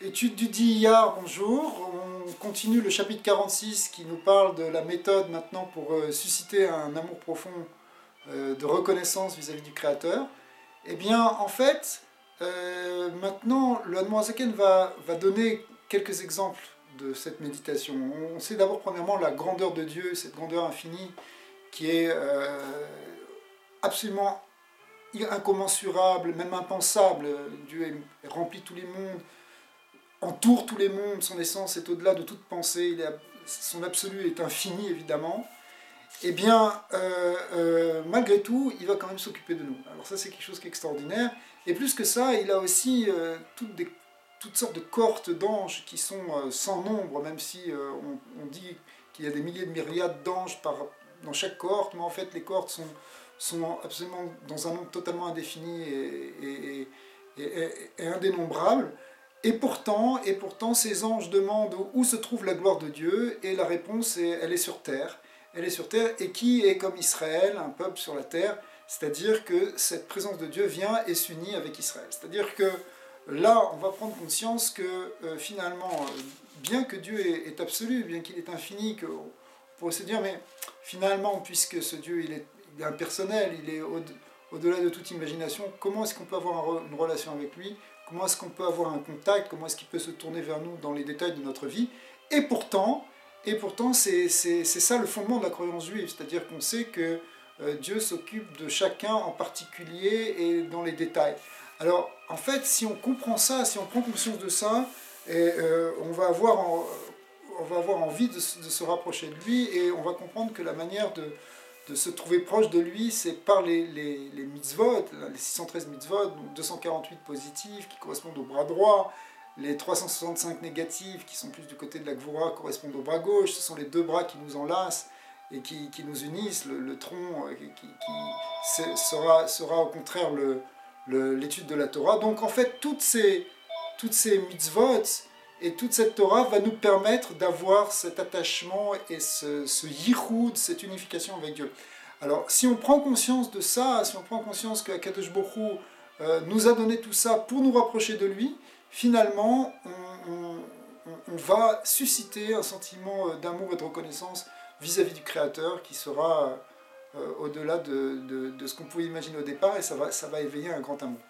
Étude du DIA, bonjour. On continue le chapitre 46 qui nous parle de la méthode maintenant pour susciter un amour profond de reconnaissance vis-à-vis du Créateur. Eh bien, en fait, maintenant, le Hanmoazaken va donner quelques exemples de cette méditation. On sait d'abord, premièrement, la grandeur de Dieu, cette grandeur infinie qui est absolument incommensurable, même impensable. Dieu remplit tous les mondes, entoure tous les mondes, son essence est au-delà de toute pensée, son absolu est infini évidemment, eh bien, malgré tout, il va quand même s'occuper de nous. Alors ça, c'est quelque chose qui est extraordinaire. Et plus que ça, il a aussi toutes sortes de cohortes d'anges qui sont sans nombre, même si on dit qu'il y a des milliers de myriades d'anges dans chaque cohorte, mais en fait, les cohortes sont absolument dans un nombre totalement indéfini et indénombrable. Et pourtant, ces anges demandent où se trouve la gloire de Dieu, et la réponse est, elle est sur terre. Elle est sur terre, et qui est comme Israël, un peuple sur la terre, c'est-à-dire que cette présence de Dieu vient et s'unit avec Israël. C'est-à-dire que là, on va prendre conscience que finalement, bien que Dieu est absolu, bien qu'il est infini, on pourrait se dire, mais finalement, puisque ce Dieu il est impersonnel, il est au-delà de toute imagination, comment est-ce qu'on peut avoir une relation avec lui? Comment est-ce qu'on peut avoir un contact? Comment est-ce qu'il peut se tourner vers nous dans les détails de notre vie? Et pourtant, c'est ça le fondement de la croyance juive, c'est-à-dire qu'on sait que Dieu s'occupe de chacun en particulier et dans les détails. Alors, en fait, si on comprend ça, si on prend conscience de ça, on va avoir envie de se rapprocher de lui, et on va comprendre que la manière de se trouver proche de lui, c'est par les mitzvot, les 613 mitzvot, donc 248 positifs qui correspondent au bras droit, les 365 négatifs qui sont plus du côté de la Gvura correspondent au bras gauche, ce sont les deux bras qui nous enlacent et qui nous unissent, le tronc sera au contraire l'étude de la Torah. Donc en fait, toutes ces mitzvot et toute cette Torah va nous permettre d'avoir cet attachement et ce yichud, cette unification avec Dieu. Alors, si on prend conscience de ça, si on prend conscience que Akadosh Borou nous a donné tout ça pour nous rapprocher de lui, finalement, on va susciter un sentiment d'amour et de reconnaissance vis-à-vis du Créateur qui sera au-delà de ce qu'on pouvait imaginer au départ, et ça va éveiller un grand amour.